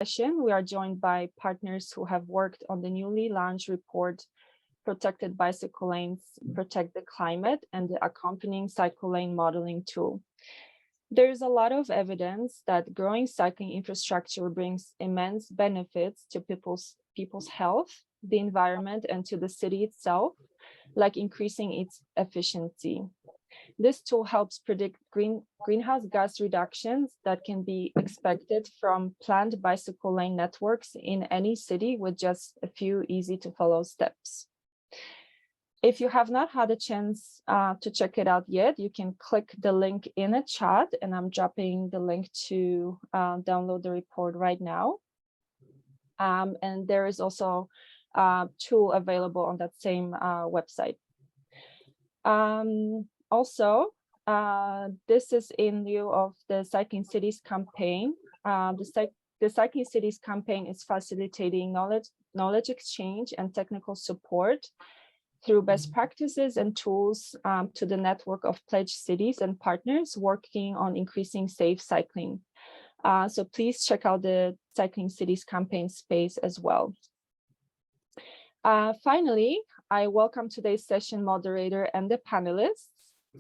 session, we are joined by partners who have worked on the newly launched report, Protected Bicycle Lanes Protect the Climate, and the accompanying cycle lane modeling tool. There's a lot of evidence that growing cycling infrastructure brings immense benefits to people's health, the environment, and to the city itself, like increasing its efficiency. This tool helps predict greenhouse gas reductions that can be expected from planned bicycle lane networks in any city with just a few easy to follow steps. If you have not had a chance to check it out yet, you can click the link in the chat, and I'm dropping the link to download the report right now. And there is also a tool available on that same website. Also, this is in lieu of the Cycling Cities campaign. The Cycling Cities campaign is facilitating knowledge exchange and technical support through best practices and tools to the network of pledged cities and partners working on increasing safe cycling. So please check out the Cycling Cities campaign space as well. Finally, I welcome today's session moderator and the panelists.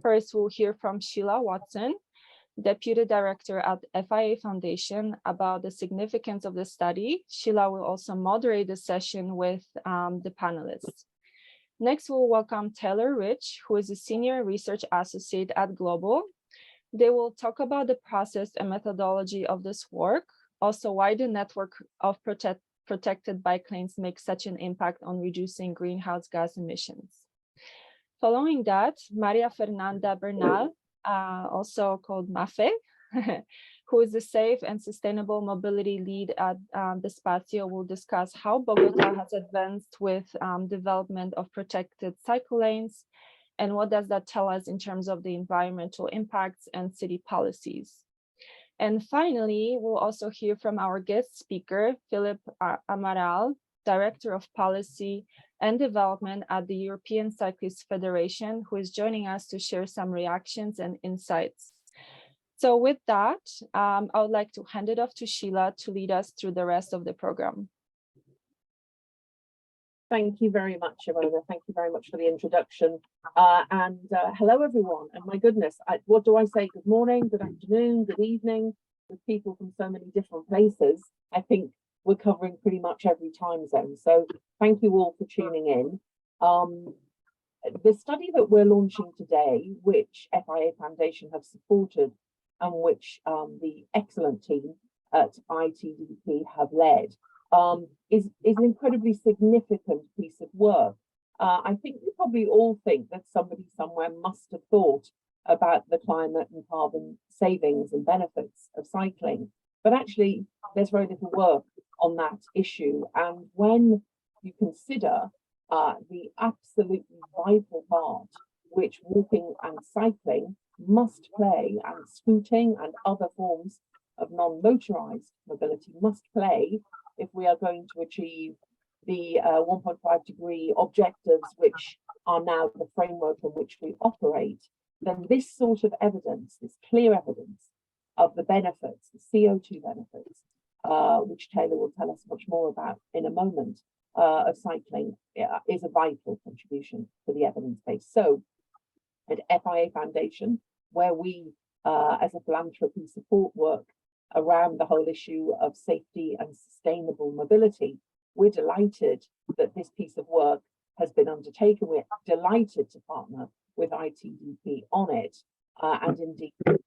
First, we'll hear from Sheila Watson, Deputy Director at FIA Foundation, about the significance of the study. Sheila will also moderate the session with the panelists. Next, we'll welcome Taylor Rich, who is a Senior Research Associate at Global. They will talk about the process and methodology of this work, also why the network of protected bike lanes makes such an impact on reducing greenhouse gas emissions. Following that, Maria Fernanda Bernal, also called MAFE, who is the Safe and Sustainable Mobility Lead at Despacio, will discuss how Bogota has advanced with development of protected cycle lanes, and what does that tell us in terms of the environmental impacts and city policies. And finally, we'll also hear from our guest speaker, Philip Amaral, Director of Policy and Development at the European Cyclists Federation, who is joining us to share some reactions and insights. So with that, I would like to hand it off to Sheila to lead us through the rest of the program. Thank you very much, Ivona. Thank you very much for the introduction. Hello, everyone. And my goodness, what do I say? Good morning, good afternoon, good evening, with people from so many different places. I think we're covering pretty much every time zone. So thank you all for tuning in. The study that we're launching today, which FIA Foundation have supported, and which the excellent team at ITDP have led, is an incredibly significant piece of work. I think we probably all think that somebody somewhere must have thought about the climate and carbon savings and benefits of cycling, but actually there's very little work on that issue. And when you consider the absolutely vital part which walking and cycling must play, and scooting and other forms of non-motorized mobility must play, if we are going to achieve the 1.5 degree objectives, which are now the framework in which we operate, then this sort of evidence, this clear evidence of the benefits, the CO2 benefits, which Taylor will tell us much more about in a moment, of cycling, is a vital contribution to the evidence base. So at FIA Foundation, where we as a philanthropy support work around the whole issue of safety and sustainable mobility, we're delighted that this piece of work has been undertaken. We're delighted to partner with ITDP on it, and indeed part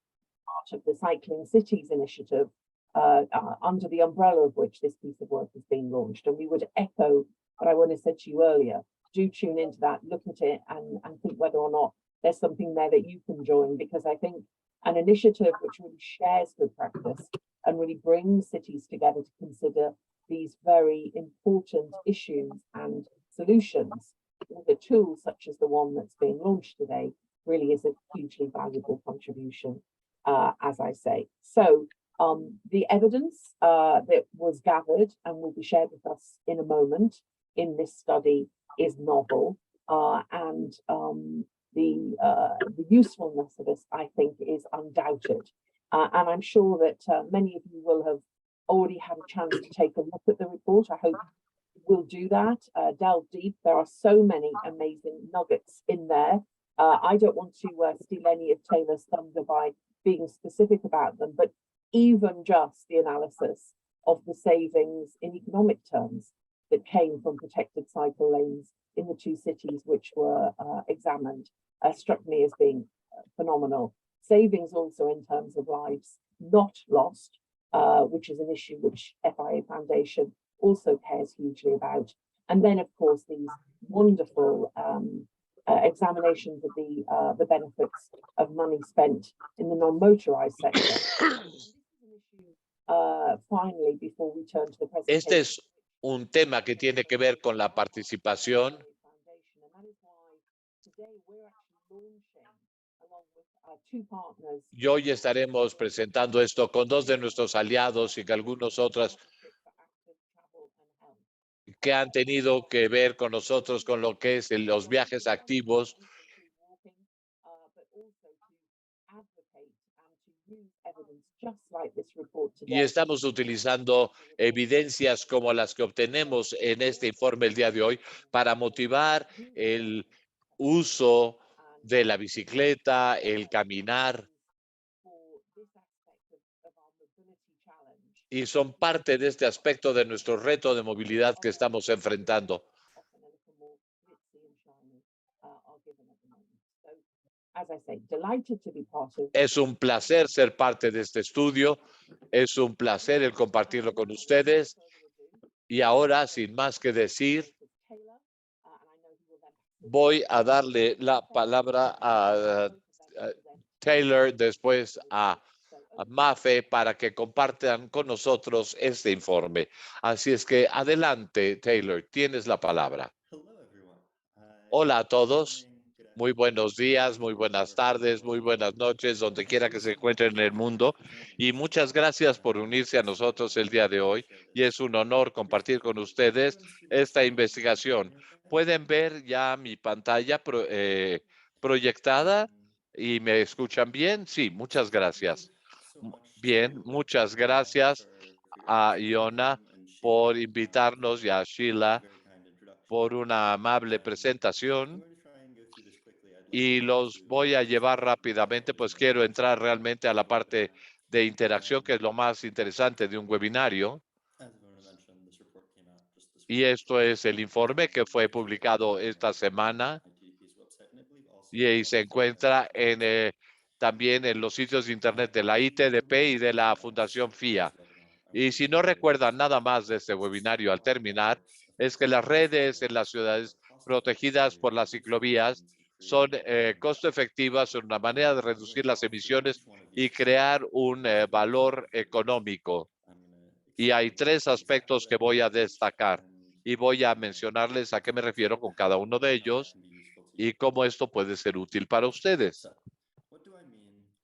of the Cycling Cities initiative, under the umbrella of which this piece of work has been launched. And we would echo what I wanted to say to you earlier. Do tune into that, look at it, and think whether or not there's something there that you can join, because I think an initiative which really shares good practice and really brings cities together to consider these very important issues and solutions with a tool such as the one that's being launched today really is a hugely valuable contribution, as I say. So the evidence that was gathered and will be shared with us in a moment in this study is novel, and the usefulness of this, I think, is undoubted. And I'm sure that many of you will have already had a chance to take a look at the report. I hope we'll do that, delve deep. There are so many amazing nuggets in there. I don't want to steal any of Taylor's thunder by being specific about them, but even just the analysis of the savings in economic terms that came from protected cycle lanes in the two cities which were examined struck me as being phenomenal. Savings also in terms of lives not lost, which is an issue which FIA Foundation also cares hugely about. And then, of course, these wonderful examinations of the benefits of money spent in the non-motorized sector. Finally, before we turn to the presentation. Este es un tema que tiene que ver con la participación. Y hoy estaremos presentando esto con dos de nuestros aliados y algunos otros que han tenido que ver con nosotros con lo que es los viajes activos. Y estamos utilizando evidencias como las que obtenemos en este informe el día de hoy para motivar el uso de la bicicleta, el caminar. Y son parte de este aspecto de nuestro reto de movilidad que estamos enfrentando. Es un placer ser parte de este estudio. Es un placer el compartirlo con ustedes. Y ahora, sin más que decir, voy a darle la palabra a Taylor, después a Mafe, para que compartan con nosotros este informe. Así es que adelante, Taylor, tienes la palabra. Hola a todos. Muy buenos días, muy buenas tardes, muy buenas noches, donde quiera que se encuentren en el mundo. Y muchas gracias por unirse a nosotros el día de hoy. Y es un honor compartir con ustedes esta investigación. Pueden ver ya mi pantalla proyectada y me escuchan bien. Sí, muchas gracias. Bien, muchas gracias a Iona por invitarnos y a Sheila por una amable presentación. Y los voy a llevar rápidamente, pues quiero entrar realmente a la parte de interacción, que es lo más interesante de un webinario. Y esto es el informe que fue publicado esta semana y se encuentra también en los sitios de internet de la ITDP y de la Fundación FIA. Y si no recuerdan nada más de este webinario al terminar, es que las redes en las ciudades protegidas por las ciclovías son costo efectivas, son una manera de reducir las emisiones y crear un valor económico. Y hay tres aspectos que voy a destacar y voy a mencionarles a qué me refiero con cada uno de ellos y cómo esto puede ser útil para ustedes.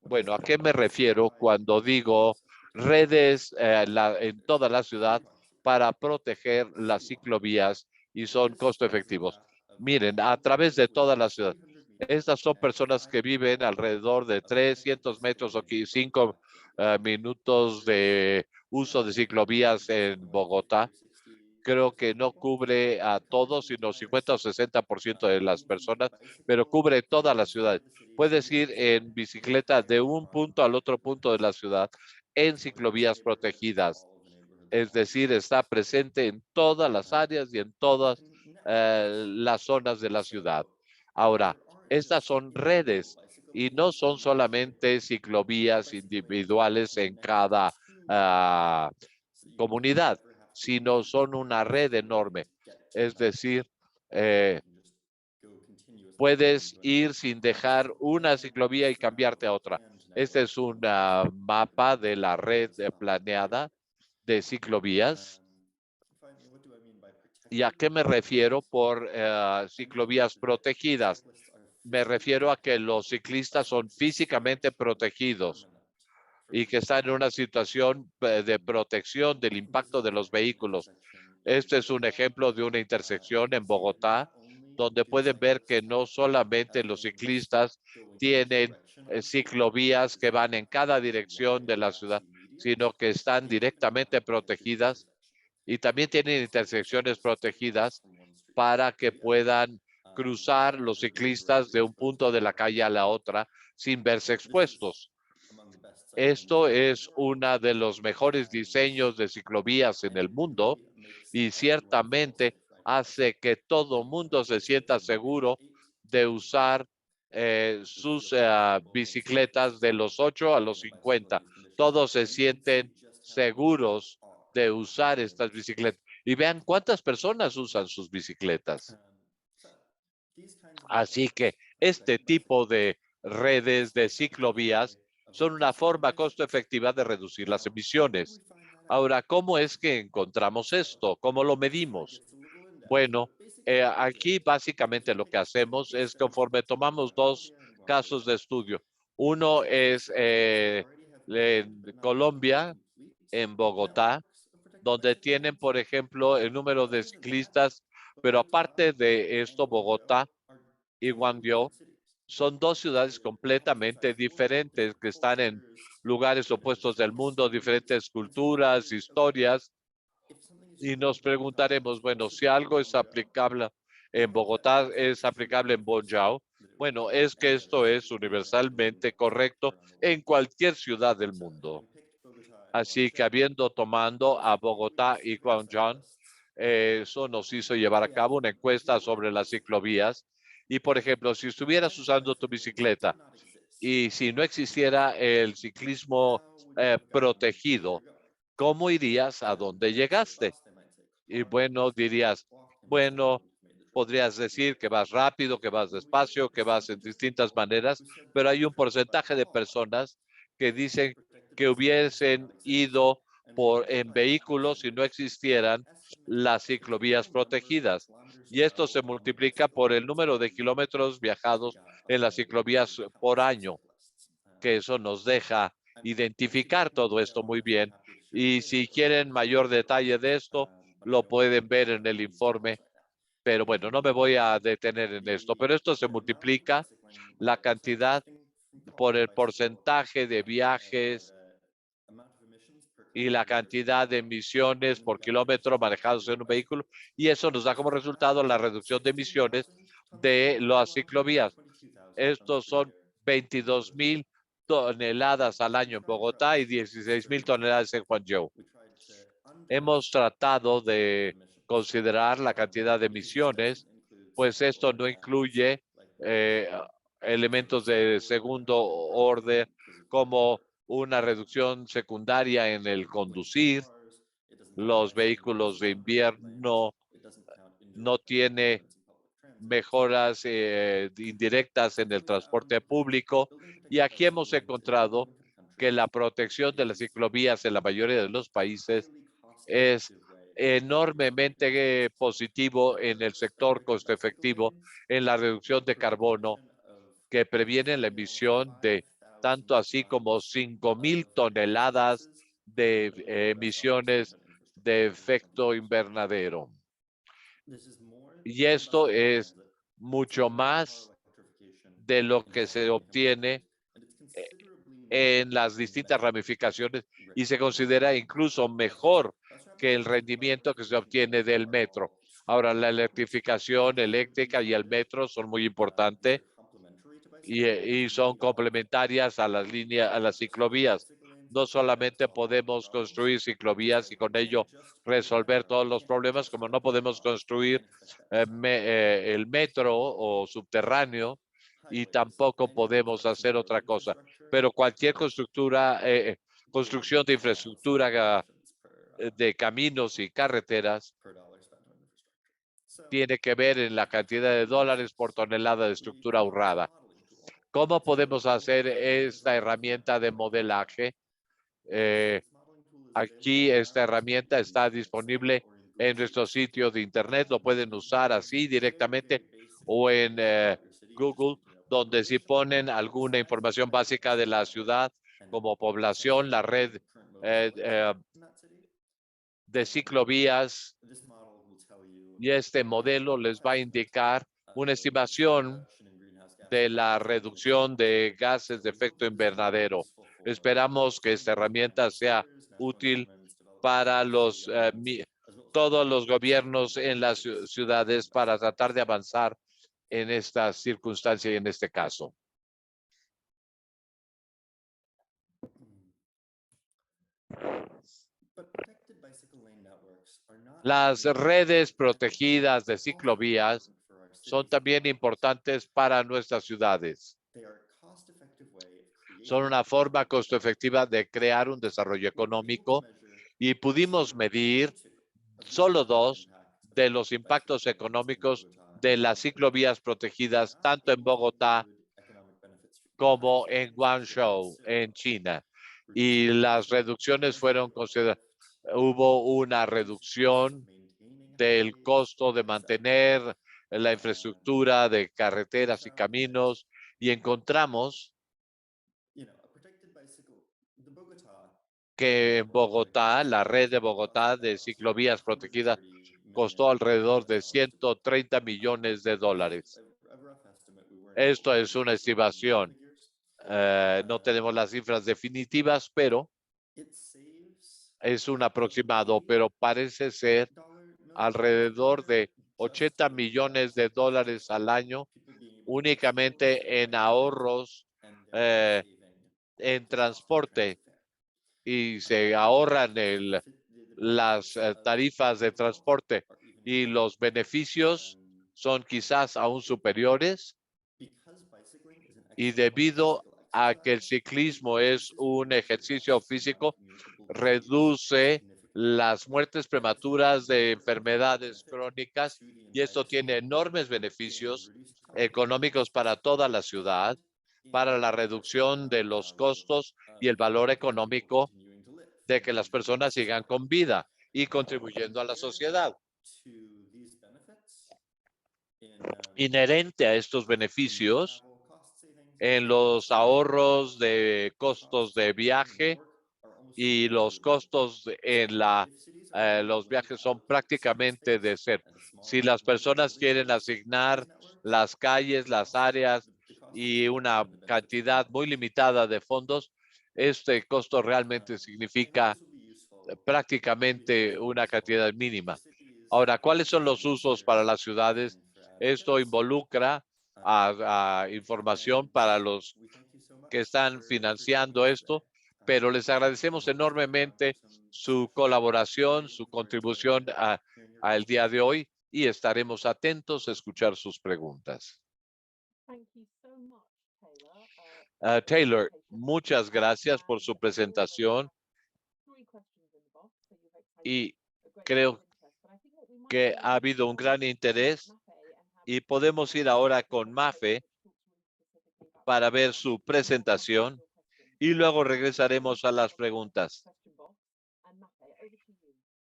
Bueno, ¿a qué me refiero cuando digo redes en toda la ciudad para proteger las ciclovías y son costo efectivos? Miren, a través de toda la ciudad. Estas son personas que viven alrededor de 300 metros o 5 minutos de uso de ciclovías en Bogotá. Creo que no cubre a todos, sino 50 o 60% de las personas, pero cubre toda la ciudad. Puedes ir en bicicleta de un punto al otro punto de la ciudad en ciclovías protegidas. Es decir, está presente en todas las áreas y en todas las zonas de la ciudad. Ahora, estas son redes y no son solamente ciclovías individuales en cada comunidad, sino son una red enorme. Es decir, puedes ir sin dejar una ciclovía y cambiarte a otra. Este es un mapa de la red planeada de ciclovías. ¿Y a qué me refiero por ciclovías protegidas? Me refiero a que los ciclistas son físicamente protegidos y que están en una situación de protección del impacto de los vehículos. Este es un ejemplo de una intersección en Bogotá, donde pueden ver que no solamente los ciclistas tienen ciclovías que van en cada dirección de la ciudad, sino que están directamente protegidas y también tienen intersecciones protegidas para que puedan cruzar los ciclistas de un punto de la calle a la otra sin verse expuestos. Esto es uno de los mejores diseños de ciclovías en el mundo y ciertamente hace que todo mundo se sienta seguro de usar sus bicicletas de los 8 a los 50. Todos se sienten seguros de usar estas bicicletas. Y vean cuántas personas usan sus bicicletas. Así que este tipo de redes de ciclovías son una forma costo efectiva de reducir las emisiones. Ahora, ¿cómo es que encontramos esto? ¿Cómo lo medimos? Bueno, aquí básicamente lo que hacemos es conforme tomamos dos casos de estudio. Uno es en Colombia, en Bogotá, donde tienen, por ejemplo, el número de ciclistas, pero aparte de esto, Bogotá y Guangzhou son dos ciudades completamente diferentes que están en lugares opuestos del mundo, diferentes culturas, historias, y nos preguntaremos, bueno, si algo es aplicable en Bogotá, es aplicable en Guangzhou. Bueno, es que esto es universalmente correcto en cualquier ciudad del mundo. Así que habiendo tomado a Bogotá y Guangzhou, eso nos hizo llevar a cabo una encuesta sobre las ciclovías. Y, por ejemplo, si estuvieras usando tu bicicleta y si no existiera el ciclismo protegido, ¿cómo irías a donde llegaste? Y bueno, dirías, bueno, podrías decir que vas rápido, que vas despacio, que vas en distintas maneras, pero hay un porcentaje de personas que dicen que hubiesen ido en vehículos si no existieran las ciclovías protegidas. Y esto se multiplica por el número de kilómetros viajados en las ciclovías por año, que eso nos deja identificar todo esto muy bien. Y si quieren mayor detalle de esto, lo pueden ver en el informe. Pero bueno, no me voy a detener en esto, pero esto se multiplica la cantidad por el porcentaje de viajes y la cantidad de emisiones por kilómetro manejados en un vehículo, y eso nos da como resultado la reducción de emisiones de las ciclovías. Estos son 22,000 toneladas al año en Bogotá y 16,000 toneladas en Guangzhou. Hemos tratado de considerar la cantidad de emisiones, pues esto no incluye eh, elementos de segundo orden como una reducción secundaria en el conducir. Los vehículos de invierno no tiene mejoras indirectas en el transporte público, y aquí hemos encontrado que la protección de las ciclovías en la mayoría de los países es enormemente positivo en el sector costo efectivo en la reducción de carbono, que previene la emisión de tanto así como 5,000 toneladas de emisiones de efecto invernadero. Y esto es mucho más de lo que se obtiene en las distintas ramificaciones y se considera incluso mejor que el rendimiento que se obtiene del metro. Ahora, la electrificación eléctrica y el metro son muy importantes y son complementarias a las líneas, a las ciclovías. No solamente podemos construir ciclovías y con ello resolver todos los problemas, como no podemos construir el metro o subterráneo, y tampoco podemos hacer otra cosa. Pero cualquier construcción de infraestructura de caminos y carreteras tiene que ver en la cantidad de dólares por tonelada de estructura ahorrada. ¿Cómo podemos hacer esta herramienta de modelaje? Aquí esta herramienta está disponible en nuestro sitio de internet. Lo pueden usar así directamente o en Google, donde si ponen alguna información básica de la ciudad como población, la red de ciclovías, y este modelo les va a indicar una estimación de la reducción de gases de efecto invernadero. Esperamos que esta herramienta sea útil para todos los gobiernos en las ciudades para tratar de avanzar en esta circunstancia y en este caso. Las redes protegidas de ciclovías son también importantes para nuestras ciudades. Son una forma costo efectiva de crear un desarrollo económico y pudimos medir solo 2 de los impactos económicos de las ciclovías protegidas tanto en Bogotá como en Guangzhou, en China. Y las reducciones fueron consideradas. Hubo una reducción del costo de mantener la infraestructura de carreteras y caminos y encontramos que en Bogotá, la red de Bogotá de ciclovías protegidas costó alrededor de $130 millones. Esto es una estimación. No tenemos las cifras definitivas, pero es un aproximado, pero parece ser alrededor de $80 millones al año únicamente en ahorros en transporte y se ahorran las tarifas de transporte y los beneficios son quizás aún superiores y debido a que el ciclismo es un ejercicio físico, reduce las muertes prematuras de enfermedades crónicas y esto tiene enormes beneficios económicos para toda la ciudad, para la reducción de los costos y el valor económico de que las personas sigan con vida y contribuyendo a la sociedad. Inherente a estos beneficios en los ahorros de costos de viaje y los costos en los viajes son prácticamente de cero. Si las personas quieren asignar las calles, las áreas y una cantidad muy limitada de fondos, este costo realmente significa prácticamente una cantidad mínima. Ahora, ¿cuáles son los usos para las ciudades? Esto involucra a información para los que están financiando esto, pero les agradecemos enormemente su colaboración, su contribución al día de hoy y estaremos atentos a escuchar sus preguntas. Taylor, muchas gracias por su presentación y creo que ha habido un gran interés y podemos ir ahora con Mafe para ver su presentación y luego regresaremos a las preguntas.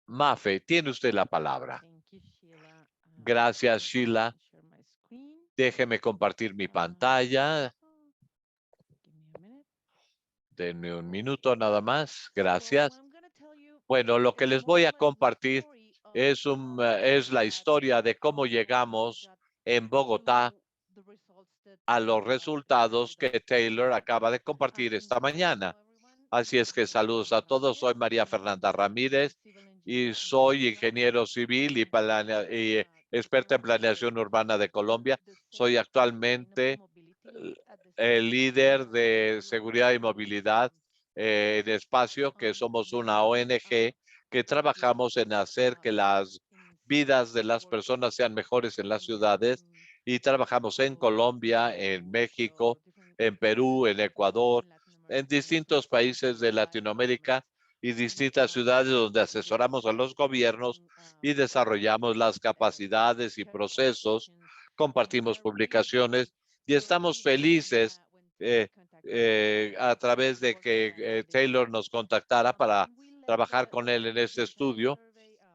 Mafe, tiene usted la palabra. Gracias, Sheila. Déjeme compartir mi pantalla. Denme un minuto nada más. Gracias. Bueno, lo que les voy a compartir es la historia de cómo llegamos en Bogotá a los resultados que Taylor acaba de compartir esta mañana. Así es que saludos a todos. Soy María Fernanda Ramírez y soy ingeniero civil y experta en planeación urbana de Colombia. Soy actualmente el líder de seguridad y movilidad en espacio, que somos una ONG que trabajamos en hacer que las vidas de las personas sean mejores en las ciudades y trabajamos en Colombia, en México, en Perú, en Ecuador, en distintos países de Latinoamérica y distintas ciudades donde asesoramos a los gobiernos y desarrollamos las capacidades y procesos, compartimos publicaciones y estamos felices a través de que Taylor nos contactara para trabajar con él en este estudio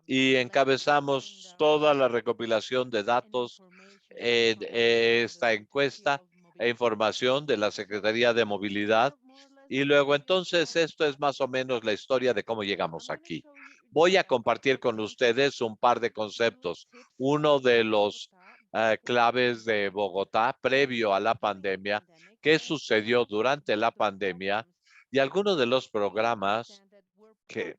y encabezamos toda la recopilación de datos en esta encuesta e información de la Secretaría de Movilidad. Y luego entonces esto es más o menos la historia de cómo llegamos aquí. Voy a compartir con ustedes un par de conceptos. Uno de los claves de Bogotá previo a la pandemia, qué sucedió durante la pandemia Y algunos de los programas que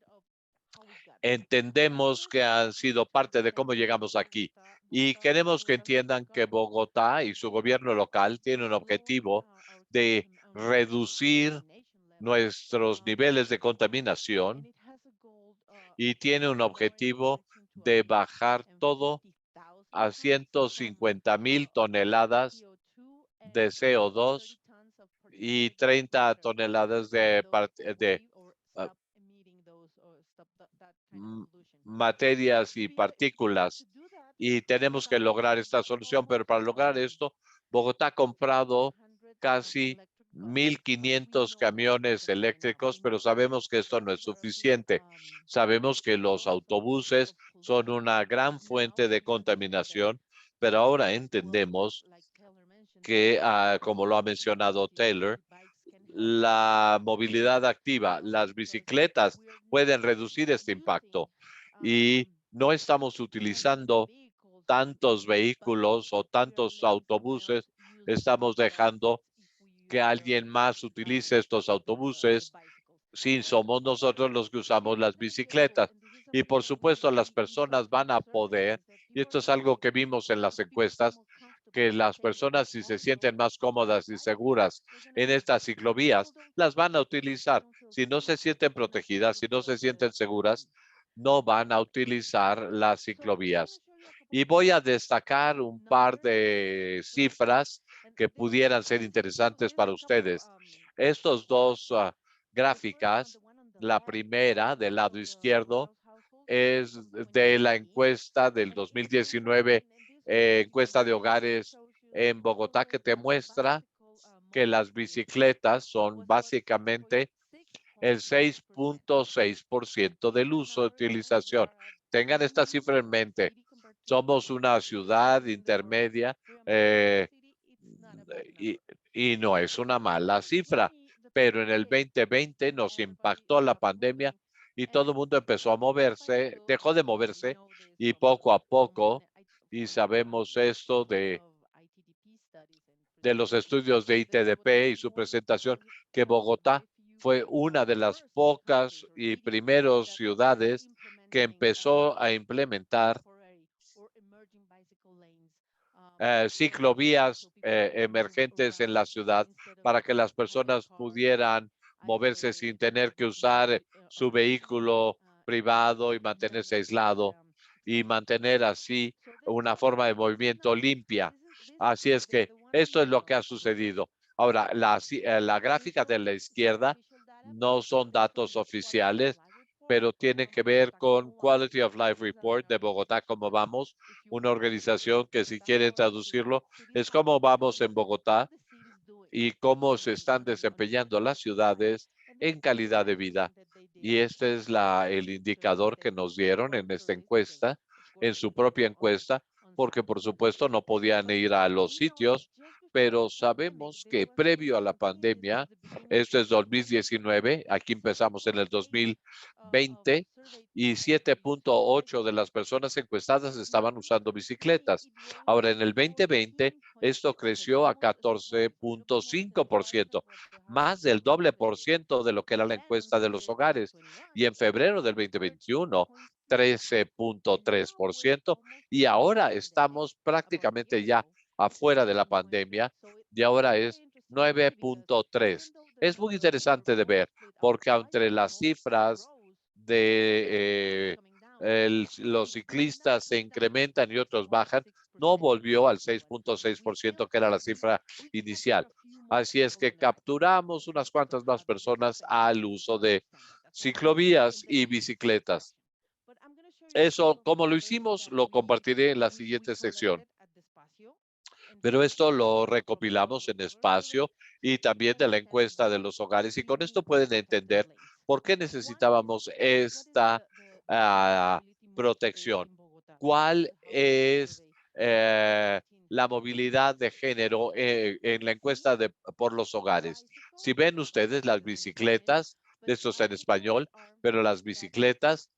entendemos que han sido parte de cómo llegamos aquí. Y queremos que entiendan que Bogotá y su gobierno local tiene un objetivo de reducir nuestros niveles de contaminación y tiene un objetivo de bajar todo a 150,000 toneladas de CO2 y 30 toneladas de ah, materias y partículas. Y tenemos que lograr esta solución, pero para lograr esto, Bogotá ha comprado casi 1,500 camiones eléctricos, pero sabemos que esto no es suficiente. Sabemos que los autobuses son una gran fuente de contaminación, pero ahora entendemos que, como lo ha mencionado Taylor, la movilidad activa, las bicicletas pueden reducir este impacto y no estamos utilizando tantos vehículos o tantos autobuses, estamos dejando que alguien más utilice estos autobuses. Sí, somos nosotros los que usamos las bicicletas. Y por supuesto, las personas van a poder, y esto es algo que vimos en las encuestas, que las personas, si se sienten más cómodas y seguras en estas ciclovías, las van a utilizar. Si no se sienten protegidas, si no se sienten seguras, no van a utilizar las ciclovías. Y voy a destacar un par de cifras que pudieran ser interesantes para ustedes. Estos dos gráficas, la primera del lado izquierdo es de la encuesta del 2019, encuesta de hogares en Bogotá, que te muestra que las bicicletas son básicamente el 6.6% del uso de utilización. Tengan esta cifra en mente. Somos una ciudad intermedia eh, y, y no es una mala cifra, pero en el 2020 nos impactó la pandemia y todo el mundo empezó a moverse, dejó de moverse y poco a poco, y sabemos esto de los estudios de ITDP y su presentación, que Bogotá fue una de las pocas y primeros ciudades que empezó a implementar ciclovías emergentes en la ciudad para que las personas pudieran moverse sin tener que usar su vehículo privado y mantenerse aislado y mantener así una forma de movimiento limpia. Así es que esto es lo que ha sucedido. Ahora, la gráfica de la izquierda no son datos oficiales, pero tienen que ver con Quality of Life Report de Bogotá, cómo vamos, una organización que, si quieren traducirlo, es cómo vamos en Bogotá y cómo se están desempeñando las ciudades en calidad de vida. Y este es el indicador que nos dieron en esta encuesta, en su propia encuesta, porque por supuesto no podían ir a los sitios, pero sabemos que previo a la pandemia, esto es 2019, aquí empezamos en el 2020, y 7.8 de las personas encuestadas estaban usando bicicletas. Ahora, en el 2020, esto creció a 14.5%, más del doble por ciento de lo que era la encuesta de los hogares. Y en febrero del 2021, 13.3%. Y ahora estamos prácticamente ya afuera de la pandemia y ahora es 9.3. Es muy interesante de ver porque entre las cifras de los ciclistas se incrementan y otros bajan, no volvió al 6.6% que era la cifra inicial. Así es que capturamos unas cuantas más personas al uso de ciclovías y bicicletas. Eso, como lo hicimos, lo compartiré en la siguiente sección. Pero esto lo recopilamos en espacio y también de la encuesta de los hogares. Y con esto pueden entender por qué necesitábamos esta protección. ¿Cuál es la movilidad de género en la encuesta por los hogares? Si ven ustedes las bicicletas, esto es en español, pero las bicicletas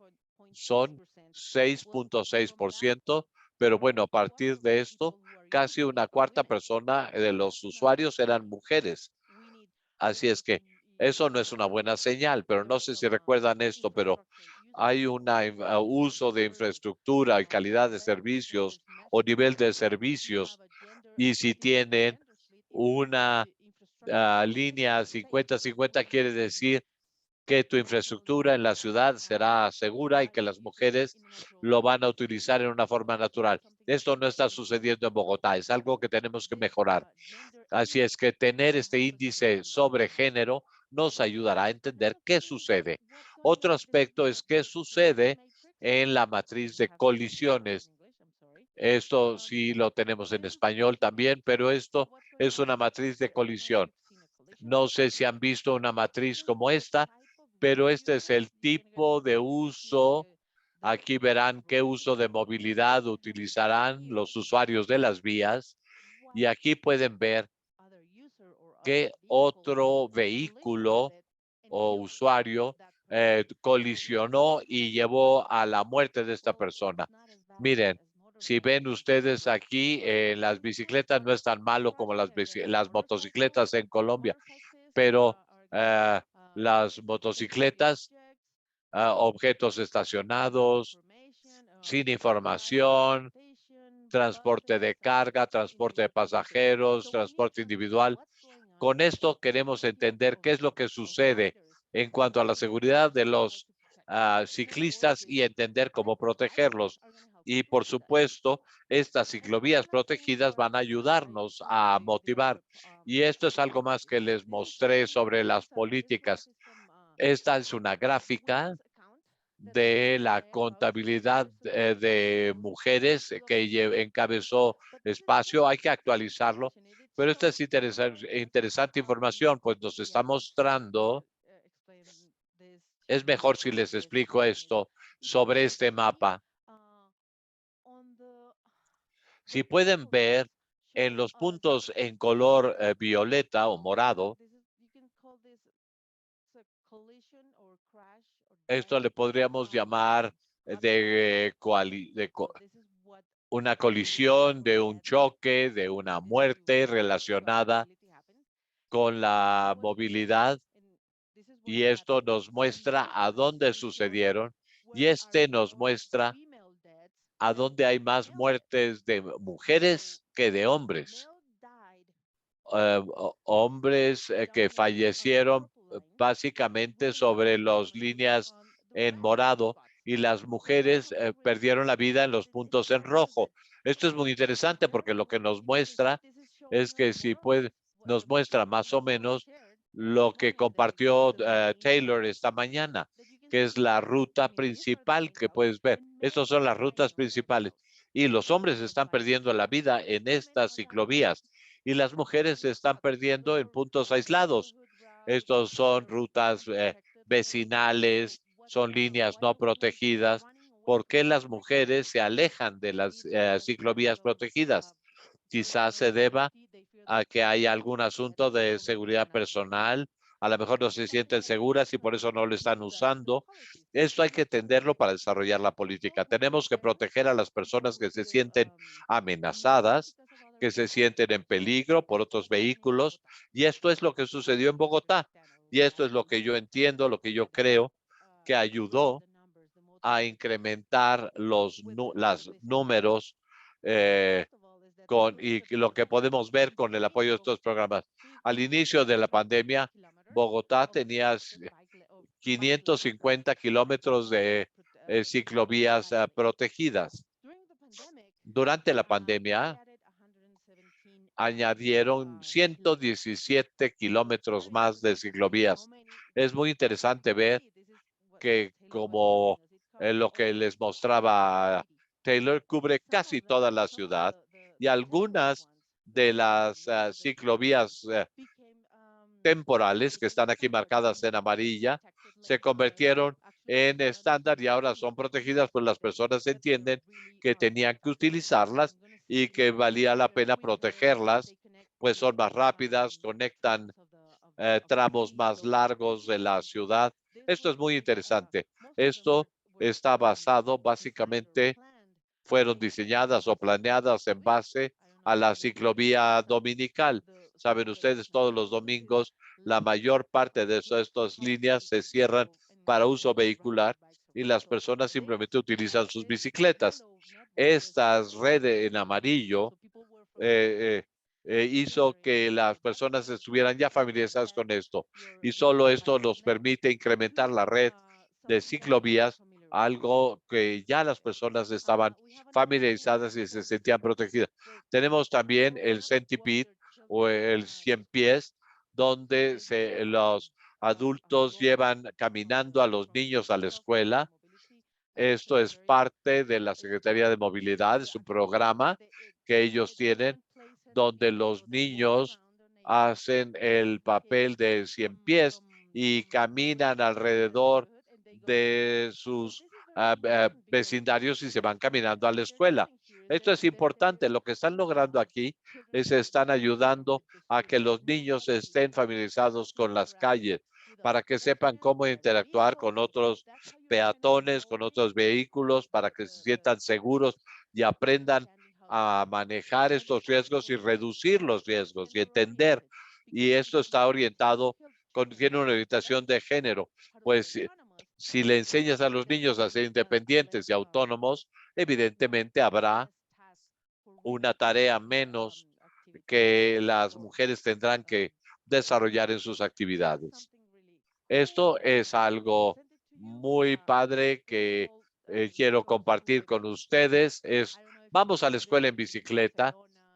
son 6.6%, pero bueno, a partir de esto, casi una cuarta persona de los usuarios eran mujeres. Así es que Eso no es una buena señal, pero no sé si recuerdan esto, pero hay un uso de infraestructura y calidad de servicios o nivel de servicios. Y si tienen una línea 50-50, quiere decir que tu infraestructura en la ciudad será segura y que las mujeres lo van a utilizar en una forma natural. Esto no está sucediendo en Bogotá, es algo que tenemos que mejorar. Así es que tener este índice sobre género nos ayudará a entender qué sucede. Otro aspecto es qué sucede en la matriz de colisiones. Esto sí lo tenemos en español también, pero esto es una matriz de colisión. No sé si han visto una matriz como esta, pero este es el tipo de uso. Aquí verán qué uso de movilidad utilizarán los usuarios de las vías. Y aquí pueden ver qué otro vehículo o usuario colisionó y llevó a la muerte de esta persona. Miren, si ven ustedes aquí, las bicicletas no es tan malo como las motocicletas en Colombia, pero las motocicletas, objetos estacionados, sin información, transporte de carga, transporte de pasajeros, transporte individual. Con esto queremos entender qué es lo que sucede en cuanto a la seguridad de los ciclistas y entender cómo protegerlos. Y por supuesto, estas ciclovías protegidas van a ayudarnos a motivar. Y esto es algo más que les mostré sobre las políticas. Esta es una gráfica de la contabilidad de mujeres que encabezó espacio. Hay que actualizarlo, pero esta es interesante información, pues nos está mostrando, es mejor si les explico esto sobre este mapa. Si pueden ver en los puntos en color violeta o morado, esto le podríamos llamar una colisión, de un choque, de una muerte relacionada con la movilidad, y esto nos muestra a dónde sucedieron, y este nos muestra a dónde hay más muertes de mujeres que de hombres. Hombres que fallecieron básicamente sobre las líneas en morado, y las mujeres perdieron la vida en los puntos en rojo. Esto es muy interesante porque lo que nos muestra es que si puede, nos muestra más o menos lo que compartió Taylor esta mañana, que es la ruta principal que puedes ver. Estas son las rutas principales. Y los hombres están perdiendo la vida en estas ciclovías y las mujeres se están perdiendo en puntos aislados. Estos son rutas vecinales, son líneas no protegidas. ¿Por qué las mujeres se alejan de las ciclovías protegidas? Quizás se deba a que hay algún asunto de seguridad personal, a lo mejor no se sienten seguras y por eso no lo están usando. Esto hay que entenderlo para desarrollar la política. Tenemos que proteger a las personas que se sienten amenazadas, que se sienten en peligro por otros vehículos, y esto es lo que sucedió en Bogotá. Y esto es lo que yo entiendo, lo que yo creo que ayudó a incrementar los números y lo que podemos ver con el apoyo de estos programas. Al inicio de la pandemia, Bogotá tenía 550 kilómetros de ciclovías protegidas. Durante la pandemia, añadieron 117 kilómetros más de ciclovías. Es muy interesante ver que, como lo que les mostraba Taylor, cubre casi toda la ciudad, y algunas de las ciclovías temporales que están aquí marcadas en amarilla se convirtieron en estándar y ahora son protegidas, pues las personas entienden que tenían que utilizarlas y que valía la pena protegerlas, pues son más rápidas, conectan tramos más largos de la ciudad. Esto es muy interesante. Esto está basado básicamente, fueron diseñadas o planeadas en base a la ciclovía dominical. Saben ustedes, todos los domingos la mayor parte de estas líneas se cierran para uso vehicular y las personas simplemente utilizan sus bicicletas. Esta red en amarillo hizo que las personas estuvieran ya familiarizadas con esto y solo esto nos permite incrementar la red de ciclovías, algo que ya las personas estaban familiarizadas y se sentían protegidas. Tenemos también el Centipede o el 100 pies, donde los adultos llevan caminando a los niños a la escuela. Esto es parte de la Secretaría de Movilidad, es un programa que ellos tienen donde los niños hacen el papel de 100 pies y caminan alrededor de sus vecindarios y se van caminando a la escuela. Esto es importante. Lo que están logrando aquí es están ayudando a que los niños estén familiarizados con las calles para que sepan cómo interactuar con otros peatones, con otros vehículos, para que se sientan seguros y aprendan a manejar estos riesgos y reducir los riesgos y entender. Y esto está orientado, tiene una orientación de género. Pues si le enseñas a los niños a ser independientes y autónomos, evidentemente habrá una tarea menos que las mujeres tendrán que desarrollar en sus actividades. Esto es algo muy padre que quiero compartir con ustedes. Vamos a la escuela en bicicleta.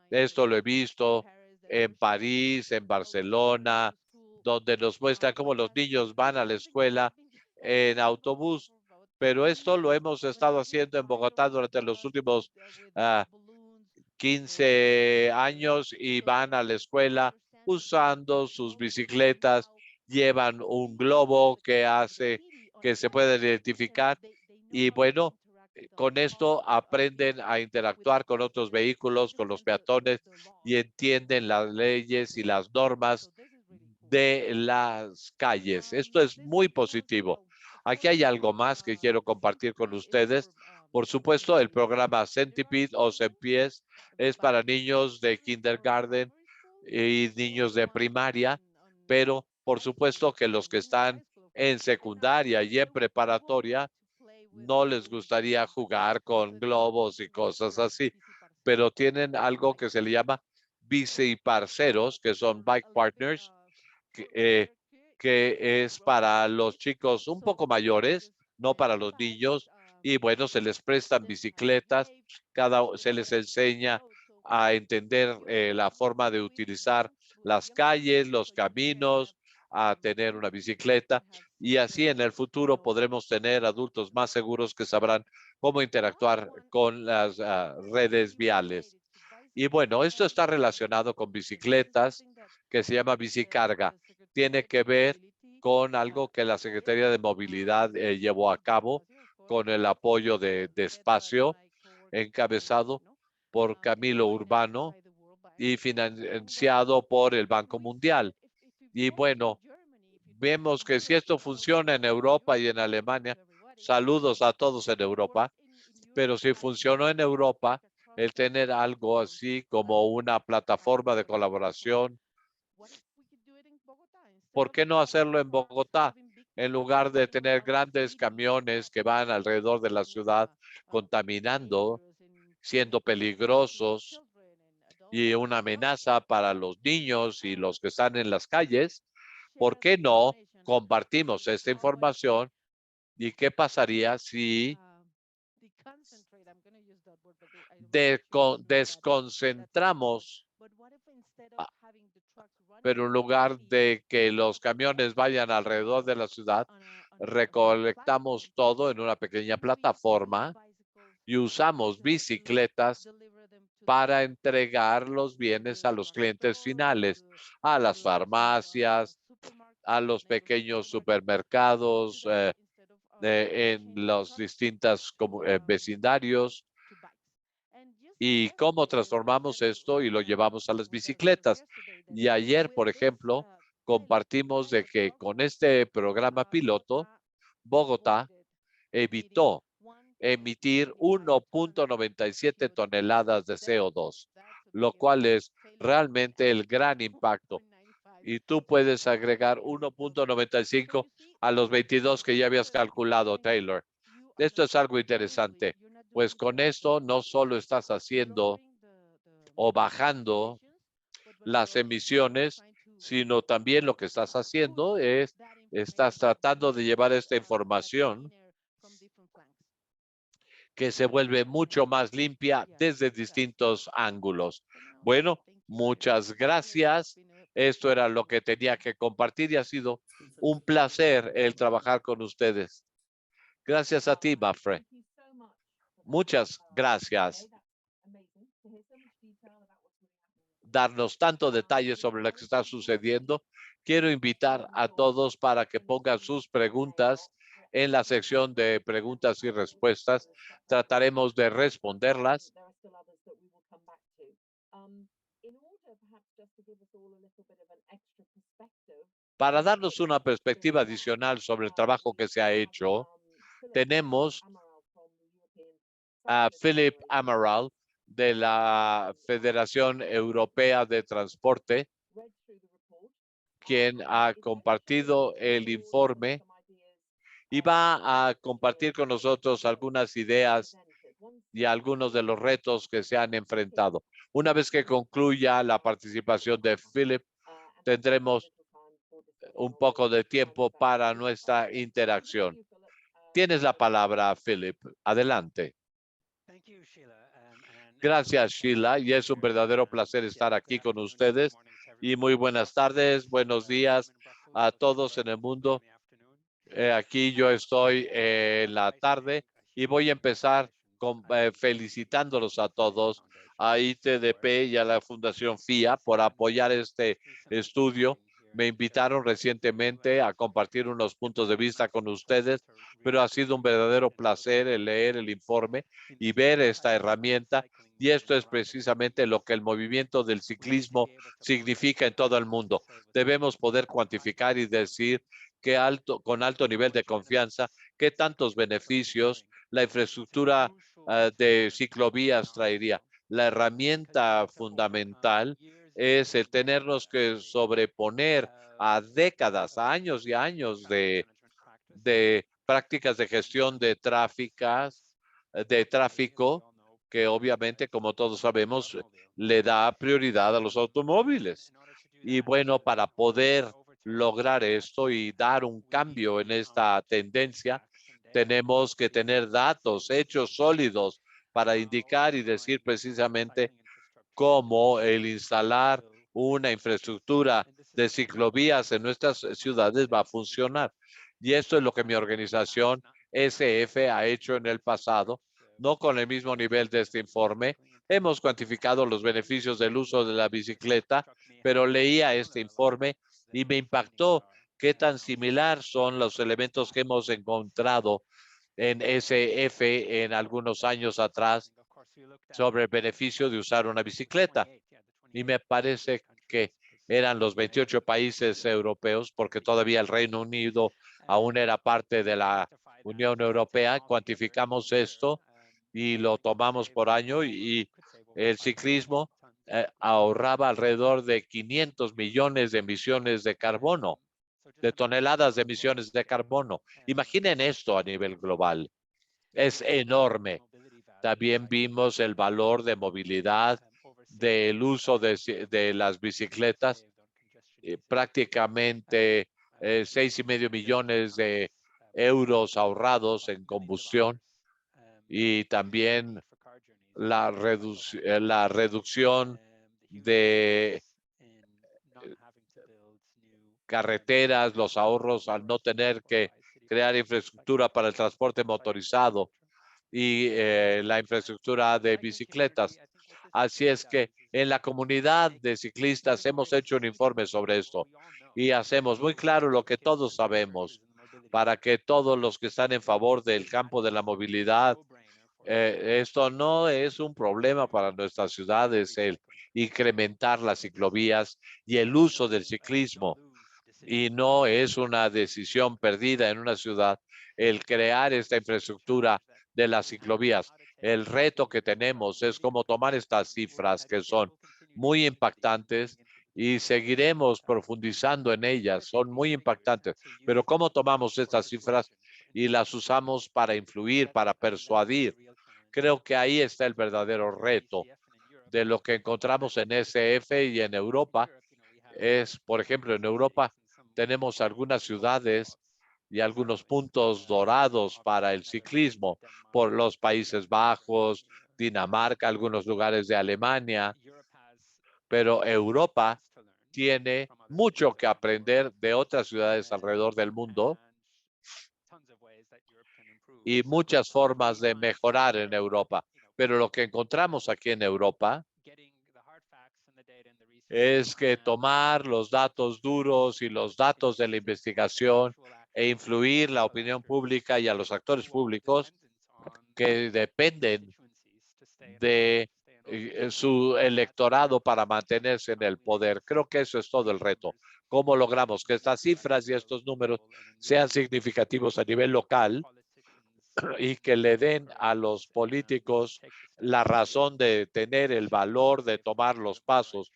Esto lo he visto en París, en Barcelona, donde nos muestran cómo los niños van a la escuela en autobús. Pero esto lo hemos estado haciendo en Bogotá durante los últimos 15 años y van a la escuela usando sus bicicletas, llevan un globo que hace que se pueda identificar y bueno, con esto aprenden a interactuar con otros vehículos, con los peatones y entienden las leyes y las normas de las calles. Esto es muy positivo. Aquí hay algo más que quiero compartir con ustedes. Por supuesto, el programa Centipede o CEMPIES es para niños de kindergarten y niños de primaria, pero por supuesto que los que están en secundaria y en preparatoria no les gustaría jugar con globos y cosas así, pero tienen algo que se le llama biciparceros, que son bike partners, que, que es para los chicos un poco mayores, no para los niños, y bueno, se les prestan bicicletas, se les enseña a entender la forma de utilizar las calles, los caminos, a tener una bicicleta y así en el futuro podremos tener adultos más seguros que sabrán cómo interactuar con las redes viales. Y bueno, esto está relacionado con bicicletas que se llama bicicarga. Tiene que ver con algo que la Secretaría de Movilidad llevó a cabo con el apoyo de Espacio, encabezado por Camilo Urbano y financiado por el Banco Mundial. Y bueno, vemos que si esto funciona en Europa y en Alemania, saludos a todos en Europa, pero si funcionó en Europa, el tener algo así como una plataforma de colaboración, ¿por qué no hacerlo en Bogotá? En lugar de tener grandes camiones que van alrededor de la ciudad contaminando, siendo peligrosos y una amenaza para los niños y los que están en las calles, ¿por qué no compartimos esta información? ¿Y qué pasaría si desconcentramos, pero en lugar de que los camiones vayan alrededor de la ciudad, recolectamos todo en una pequeña plataforma y usamos bicicletas para entregar los bienes a los clientes finales, a las farmacias, a los pequeños supermercados, en los distintos vecindarios? ¿Y cómo transformamos esto y lo llevamos a las bicicletas? Y ayer, por ejemplo, compartimos de que con este programa piloto, Bogotá evitó emitir 1.97 toneladas de CO2, lo cual es realmente el gran impacto. y tú puedes agregar 1.95 a los 22 que ya habías calculado, Taylor. Esto es algo interesante, pues con esto no solo estás haciendo o bajando las emisiones, sino también lo que estás haciendo es, estás tratando de llevar esta información que se vuelve mucho más limpia desde distintos ángulos. Bueno, muchas gracias. Esto era lo que tenía que compartir y ha sido un placer el trabajar con ustedes. Gracias a ti, Mafre. Muchas gracias. Darnos tanto detalle sobre lo que está sucediendo. Quiero invitar a todos para que pongan sus preguntas en la sección de preguntas y respuestas. Trataremos de responderlas. Para darnos una perspectiva adicional sobre el trabajo que se ha hecho, tenemos a Philip Amaral de la Federación Europea de Transporte, quien ha compartido el informe y va a compartir con nosotros algunas ideas y algunos de los retos que se han enfrentado. Una vez que concluya la participación de Philip, tendremos un poco de tiempo para nuestra interacción. Tienes la palabra, Philip. Adelante. Gracias, Sheila, y es un verdadero placer estar aquí con ustedes. Y muy buenas tardes, buenos días a todos en el mundo. Aquí yo estoy en la tarde y voy a empezar felicitándolos a todos, a ITDP y a la Fundación FIA por apoyar este estudio. Me invitaron recientemente a compartir unos puntos de vista con ustedes, pero ha sido un verdadero placer el leer el informe y ver esta herramienta. Y esto es precisamente lo que el movimiento del ciclismo significa en todo el mundo. Debemos poder cuantificar y decir con alto nivel de confianza, qué tantos beneficios la infraestructura de ciclovías traería. La herramienta fundamental es el tenernos que sobreponer a décadas, a años y años de prácticas de gestión de tráfico, que obviamente, como todos sabemos, le da prioridad a los automóviles. Y bueno, para poder lograr esto y dar un cambio en esta tendencia, tenemos que tener datos, hechos sólidos para indicar y decir precisamente cómo el instalar una infraestructura de ciclovías en nuestras ciudades va a funcionar. Y esto es lo que mi organización SF ha hecho en el pasado, no con el mismo nivel de este informe. Hemos cuantificado los beneficios del uso de la bicicleta, pero leía este informe y me impactó qué tan similar son los elementos que hemos encontrado en SF en algunos años atrás sobre el beneficio de usar una bicicleta. Y me parece que eran los 28 países europeos, porque todavía el Reino Unido aún era parte de la Unión Europea. Cuantificamos esto y lo tomamos por año y el ciclismo ahorraba alrededor de 500 millones de emisiones de carbono, de toneladas de emisiones de carbono. Imaginen esto a nivel global. Es enorme. También vimos el valor de movilidad, del uso de las bicicletas, prácticamente 6,5 millones de euros ahorrados en combustión y también la reducción de carreteras, los ahorros al no tener que crear infraestructura para el transporte motorizado y la infraestructura de bicicletas. Así es que en la comunidad de ciclistas hemos hecho un informe sobre esto y hacemos muy claro lo que todos sabemos para que todos los que están en favor del campo de la movilidad, esto no es un problema para nuestras ciudades, el incrementar las ciclovías y el uso del ciclismo. Y no es una decisión perdida en una ciudad el crear esta infraestructura de las ciclovías. El reto que tenemos es cómo tomar estas cifras que son muy impactantes y seguiremos profundizando en ellas. Son muy impactantes. Pero ¿cómo tomamos estas cifras y las usamos para influir, para persuadir? Creo que ahí está el verdadero reto de lo que encontramos en SF y en Europa. Es, por ejemplo, en Europa tenemos algunas ciudades y algunos puntos dorados para el ciclismo por los Países Bajos, Dinamarca, algunos lugares de Alemania, pero Europa tiene mucho que aprender de otras ciudades alrededor del mundo y muchas formas de mejorar en Europa. Pero lo que encontramos aquí en Europa es que tomar los datos duros y los datos de la investigación e influir la opinión pública y a los actores públicos que dependen de su electorado para mantenerse en el poder. Creo que eso es todo el reto. ¿Cómo logramos que estas cifras y estos números sean significativos a nivel local y que le den a los políticos la razón de tener el valor de tomar los pasos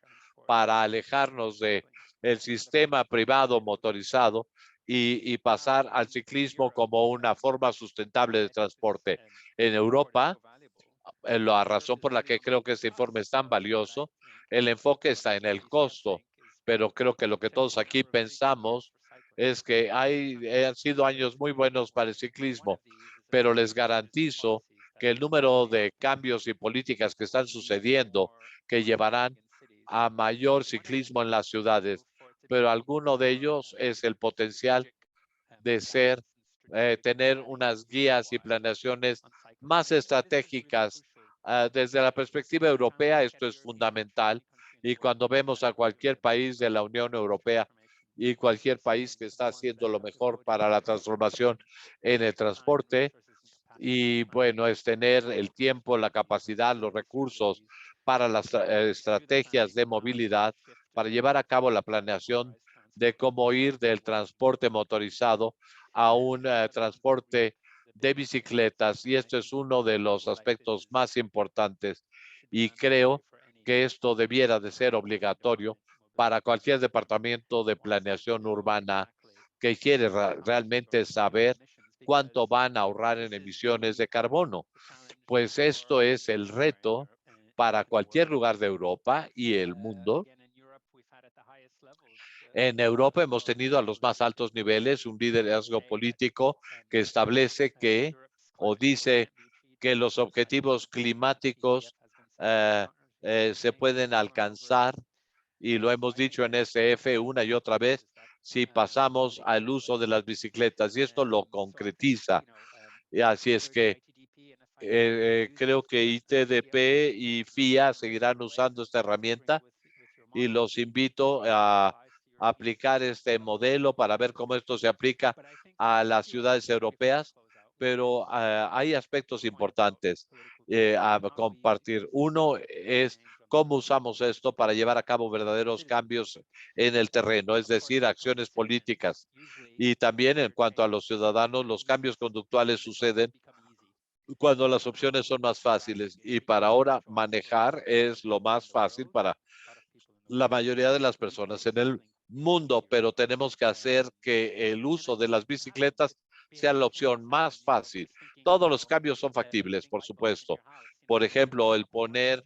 para alejarnos de el sistema privado motorizado y pasar al ciclismo como una forma sustentable de transporte? En Europa, la razón por la que creo que este informe es tan valioso, el enfoque está en el costo, pero creo que lo que todos aquí pensamos es que han sido años muy buenos para el ciclismo, pero les garantizo que el número de cambios y políticas que están sucediendo que llevarán a mayor ciclismo en las ciudades, pero alguno de ellos es el potencial de tener unas guías y planeaciones más estratégicas. Desde la perspectiva europea, esto es fundamental. Y cuando vemos a cualquier país de la Unión Europea y cualquier país que está haciendo lo mejor para la transformación en el transporte, y bueno, es tener el tiempo, la capacidad, los recursos para las estrategias de movilidad, para llevar a cabo la planeación de cómo ir del transporte motorizado a un transporte de bicicletas. Y esto es uno de los aspectos más importantes. Y creo que esto debiera de ser obligatorio para cualquier departamento de planeación urbana que quiere realmente saber cuánto van a ahorrar en emisiones de carbono. Pues esto es el reto para cualquier lugar de Europa y el mundo. En Europa hemos tenido a los más altos niveles un liderazgo político que establece que o dice que los objetivos climáticos eh, se pueden alcanzar, y lo hemos dicho en SF una y otra vez, si pasamos al uso de las bicicletas, y esto lo concretiza. Y así es que creo que ITDP y FIA seguirán usando esta herramienta y los invito a aplicar este modelo para ver cómo esto se aplica a las ciudades europeas, pero hay aspectos importantes a compartir. Uno es cómo usamos esto para llevar a cabo verdaderos cambios en el terreno, es decir, acciones políticas. Y también en cuanto a los ciudadanos, los cambios conductuales suceden cuando las opciones son más fáciles, y para ahora manejar es lo más fácil para la mayoría de las personas en el mundo, pero tenemos que hacer que el uso de las bicicletas sea la opción más fácil. Todos los cambios son factibles, por supuesto. Por ejemplo, el poner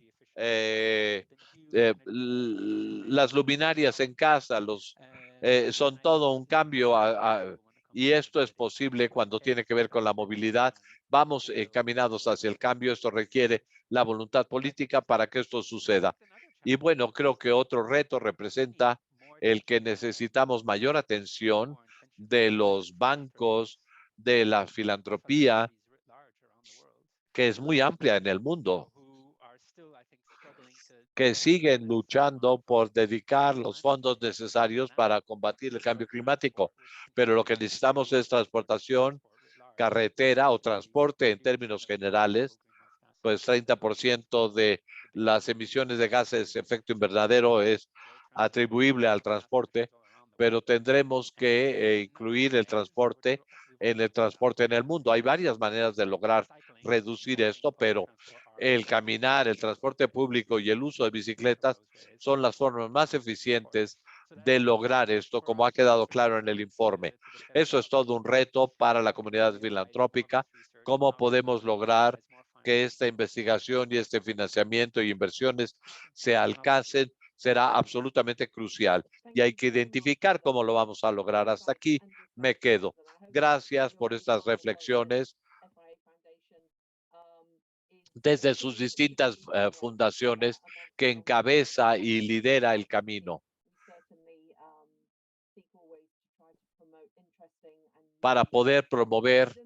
las luminarias en casa, son todo un cambio y esto es posible cuando tiene que ver con la movilidad. Vamos encaminados hacia el cambio. Esto requiere la voluntad política para que esto suceda. Y bueno, creo que otro reto representa el que necesitamos mayor atención de los bancos, de la filantropía, que es muy amplia en el mundo, que siguen luchando por dedicar los fondos necesarios para combatir el cambio climático. Pero lo que necesitamos es transportación, carretera o transporte en términos generales. Pues 30% de las emisiones de gases de efecto invernadero es atribuible al transporte, pero tendremos que incluir el transporte en el mundo. Hay varias maneras de lograr reducir esto, pero el caminar, el transporte público y el uso de bicicletas son las formas más eficientes de lograr esto, como ha quedado claro en el informe. Eso es todo un reto para la comunidad filantrópica. ¿Cómo podemos lograr que esta investigación y este financiamiento y inversiones se alcancen? Será absolutamente crucial y hay que identificar cómo lo vamos a lograr. Hasta aquí me quedo. Gracias por estas reflexiones desde sus distintas fundaciones que encabeza y lidera el camino para poder promover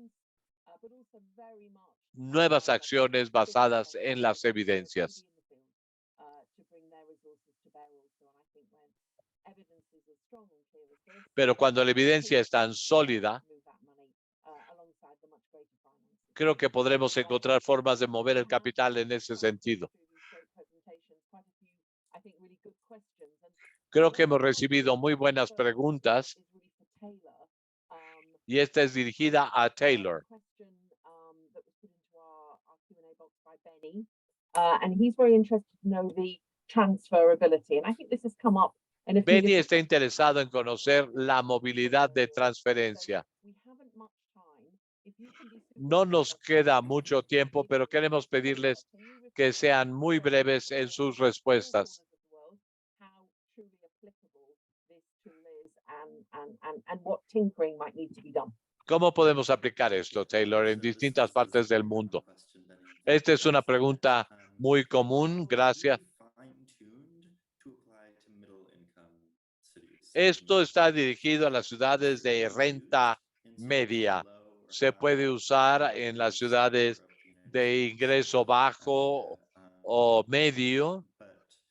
nuevas acciones basadas en las evidencias. Pero cuando la evidencia es tan sólida, creo que podremos encontrar formas de mover el capital en ese sentido. Creo que hemos recibido muy buenas preguntas y esta es dirigida a Taylor. And he's very interested to know the transferability. And I think this has come up in a few Benny different está interesado en conocer la movilidad de transferencia. No nos queda mucho tiempo, pero queremos pedirles que sean muy breves en sus respuestas. And what tinkering might need to be done. ¿Cómo podemos aplicar esto, Taylor, en distintas partes del mundo? Esta es una pregunta muy común. Gracias. Esto está dirigido a las ciudades de renta media. Se puede usar en las ciudades de ingreso bajo o medio,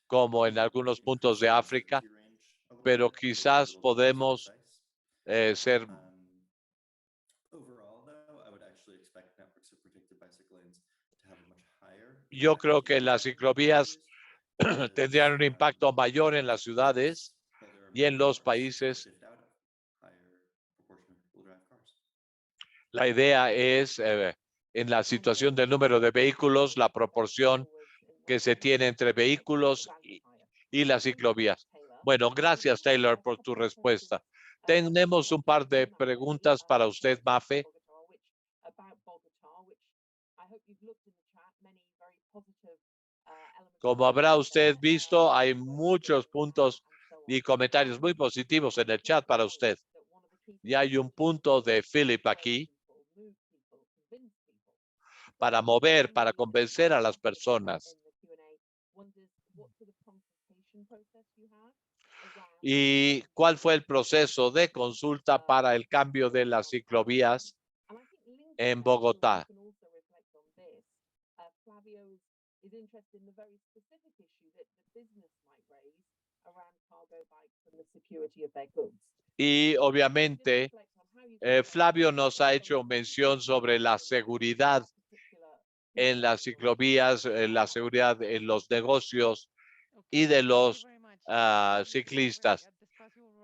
como en algunos puntos de África, pero quizás podemos ser. Yo creo que las ciclovías tendrían un impacto mayor en las ciudades y en los países. La idea es, en la situación del número de vehículos, la proporción que se tiene entre vehículos y las ciclovías. Bueno, gracias, Taylor, por tu respuesta. Tenemos un par de preguntas para usted, Mafe. Como habrá usted visto, hay muchos puntos y comentarios muy positivos en el chat para usted. Y hay un punto de Philip aquí para mover, para convencer a las personas. ¿Y cuál fue el proceso de consulta para el cambio de las ciclovías en Bogotá? Y obviamente, Flavio nos ha hecho mención sobre la seguridad en las ciclovías, la seguridad en los negocios y de los ciclistas.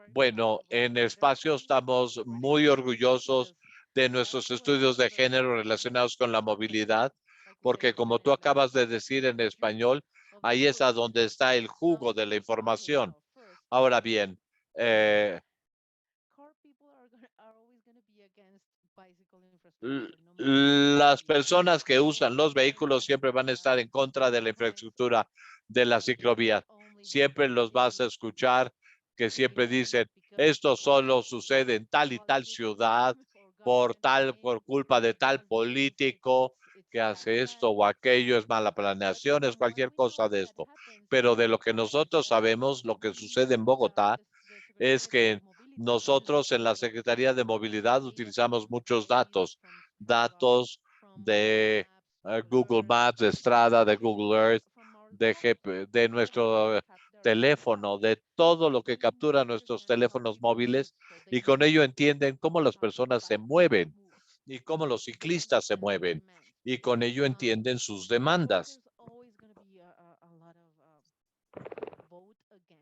Bueno, en Espacio estamos muy orgullosos de nuestros estudios de género relacionados con la movilidad, porque como tú acabas de decir en español, ahí es a donde está el jugo de la información. Ahora bien, las personas que usan los vehículos siempre van a estar en contra de la infraestructura de la ciclovía. Siempre los vas a escuchar que siempre dicen, esto solo sucede en tal y tal ciudad por culpa de tal político que hace esto o aquello, es mala planeación, es cualquier cosa de esto. Pero de lo que nosotros sabemos, lo que sucede en Bogotá es que nosotros en la Secretaría de Movilidad utilizamos muchos datos de Google Maps, de Strada, de Google Earth, de nuestro teléfono, de todo lo que captura nuestros teléfonos móviles y con ello entienden cómo las personas se mueven y cómo los ciclistas se mueven y con ello entienden sus demandas.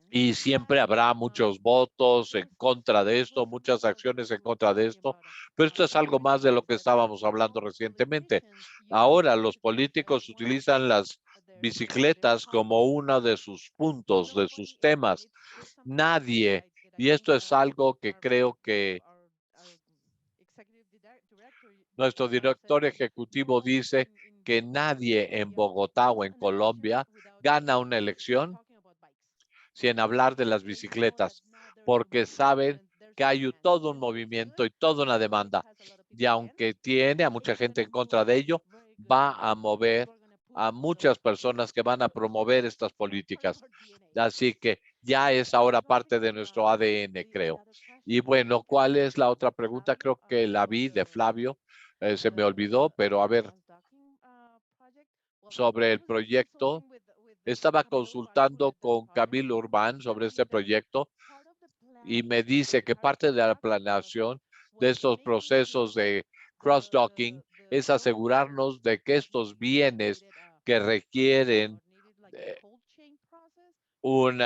Y siempre habrá muchos votos en contra de esto, muchas acciones en contra de esto, pero esto es algo más de lo que estábamos hablando recientemente. Ahora los políticos utilizan las bicicletas como uno de sus puntos, de sus temas. Nadie, y esto es algo que creo que nuestro director ejecutivo dice, que nadie en Bogotá o en Colombia gana una elección sin hablar de las bicicletas, porque saben que hay todo un movimiento y toda una demanda. Y aunque tiene a mucha gente en contra de ello, va a mover a muchas personas que van a promover estas políticas. Así que ya es ahora parte de nuestro ADN, creo. Y bueno, ¿cuál es la otra pregunta? Creo que la vi de Flavio, se me olvidó, pero a ver, sobre el proyecto. Estaba consultando con Camilo Urbán sobre este proyecto y me dice que parte de la planeación de estos procesos de cross-docking es asegurarnos de que estos bienes que requieren un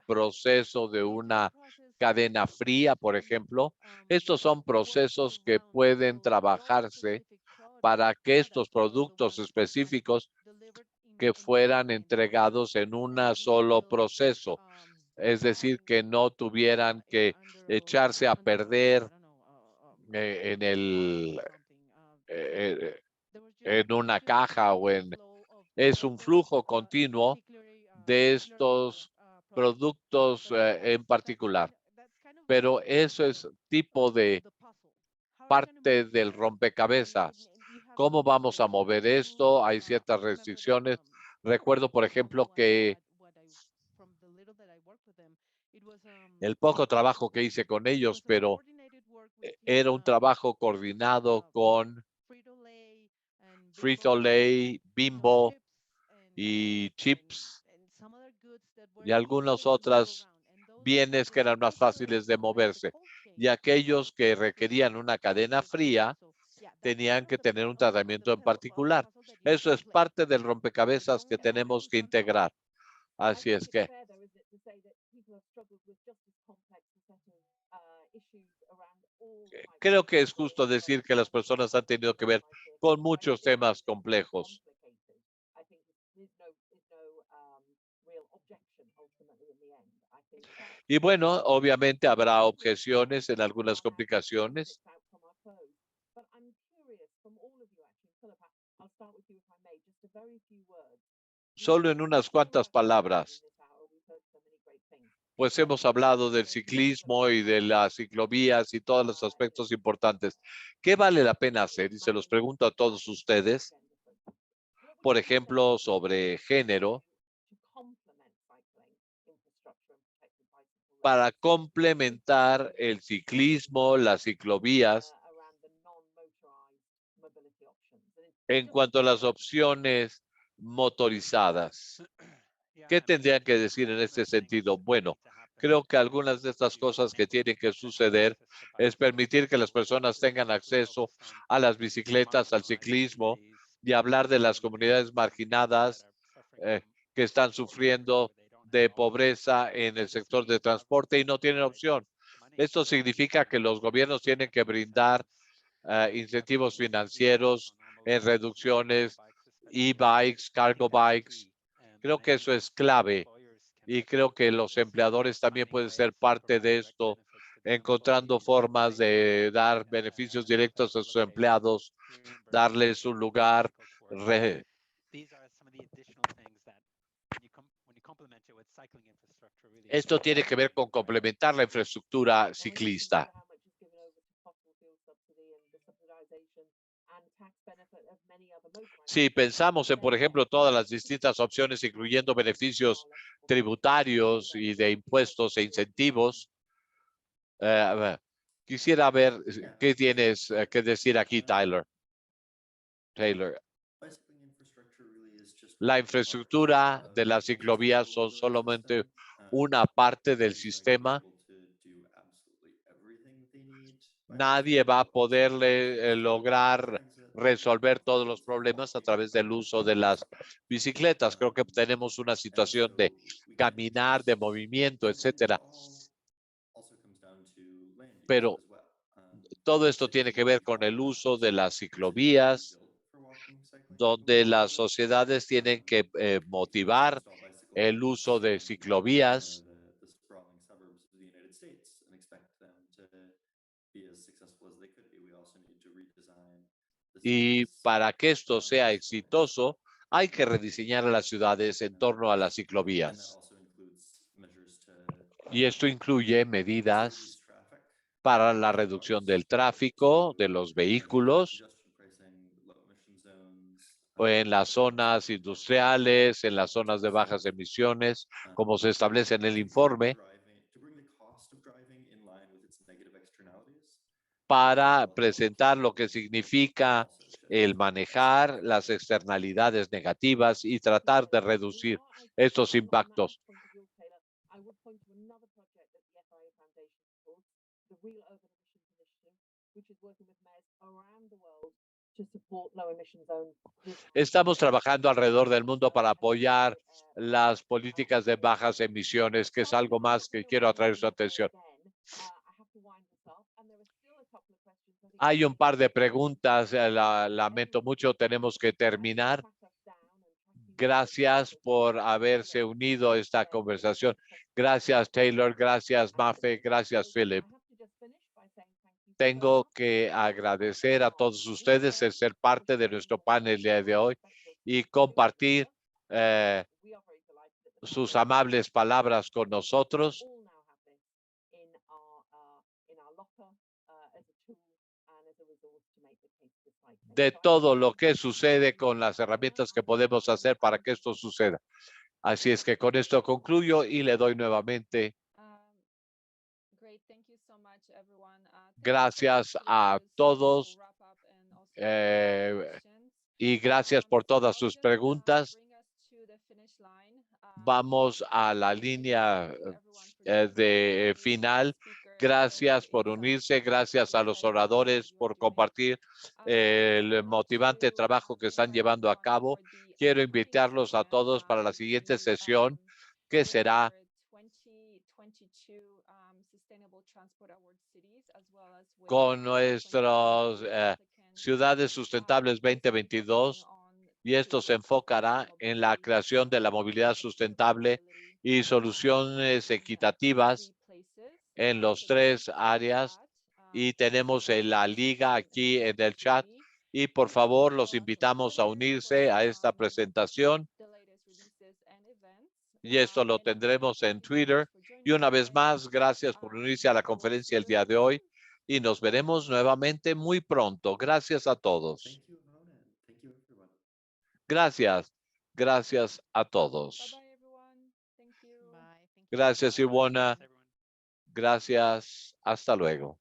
proceso de una cadena fría, por ejemplo, estos son procesos que pueden trabajarse para que estos productos específicos que fueran entregados en un solo proceso, es decir, que no tuvieran que echarse a perder en eh, en una caja o es un flujo continuo de estos productos en particular. Pero eso es tipo de parte del rompecabezas. ¿Cómo vamos a mover esto? Hay ciertas restricciones. Recuerdo, por ejemplo, que el poco trabajo que hice con ellos, pero era un trabajo coordinado con Frito-Lay, Bimbo y Chips y algunos otros bienes que eran más fáciles de moverse. Y aquellos que requerían una cadena fría tenían que tener un tratamiento en particular. Eso es parte del rompecabezas que tenemos que integrar. Así es que creo que es justo decir que las personas han tenido que ver con muchos temas complejos. Y bueno, obviamente habrá objeciones en algunas complicaciones. Solo en unas cuantas palabras, pues hemos hablado del ciclismo y de las ciclovías y todos los aspectos importantes. ¿Qué vale la pena hacer? Y se los pregunto a todos ustedes, por ejemplo, sobre género, para complementar el ciclismo, las ciclovías, en cuanto a las opciones motorizadas. ¿Qué tendrían que decir en este sentido? Bueno, creo que algunas de estas cosas que tienen que suceder es permitir que las personas tengan acceso a las bicicletas, al ciclismo y hablar de las comunidades marginadas que están sufriendo de pobreza en el sector de transporte y no tienen opción. Esto significa que los gobiernos tienen que brindar incentivos financieros en reducciones, e-bikes, cargo bikes. Creo que eso es clave y creo que los empleadores también pueden ser parte de esto, encontrando formas de dar beneficios directos a sus empleados, darles un lugar. Esto tiene que ver con complementar la infraestructura ciclista. Si pensamos en, por ejemplo, todas las distintas opciones, incluyendo beneficios tributarios y de impuestos e incentivos, quisiera ver qué tienes que decir aquí, Tyler. Taylor. La infraestructura de las ciclovías son solamente una parte del sistema. Nadie va a poderle lograr resolver todos los problemas a través del uso de las bicicletas. Creo que tenemos una situación de caminar, de movimiento, etcétera. Pero todo esto tiene que ver con el uso de las ciclovías, donde las sociedades tienen que motivar el uso de ciclovías. Y para que esto sea exitoso, hay que rediseñar las ciudades en torno a las ciclovías. Y esto incluye medidas para la reducción del tráfico, de los vehículos, o en las zonas industriales, en las zonas de bajas emisiones, como se establece en el informe, para presentar lo que significa el manejar las externalidades negativas y tratar de reducir estos impactos. Estamos trabajando alrededor del mundo para apoyar las políticas de bajas emisiones, que es algo más que quiero atraer su atención. Hay un par de preguntas, lamento mucho, tenemos que terminar. Gracias por haberse unido a esta conversación. Gracias, Taylor. Gracias, Mafe. Gracias, Philip. Tengo que agradecer a todos ustedes el ser parte de nuestro panel de hoy y compartir sus amables palabras con nosotros. De todo lo que sucede con las herramientas que podemos hacer para que esto suceda. Así es que con esto concluyo y le doy nuevamente gracias a todos y gracias por todas sus preguntas. Vamos a la línea de final. Gracias por unirse, gracias a los oradores por compartir el motivante trabajo que están llevando a cabo. Quiero invitarlos a todos para la siguiente sesión, que será con nuestras ciudades sustentables 2022, y esto se enfocará en la creación de la movilidad sustentable y soluciones equitativas en los 3 áreas. Y tenemos la liga aquí en el chat. Y por favor, los invitamos a unirse a esta presentación. Y esto lo tendremos en Twitter. Y una vez más, gracias por unirse a la conferencia el día de hoy. Y nos veremos nuevamente muy pronto. Gracias a todos. Gracias. Gracias a todos. Gracias, Ivona. Gracias. Hasta luego.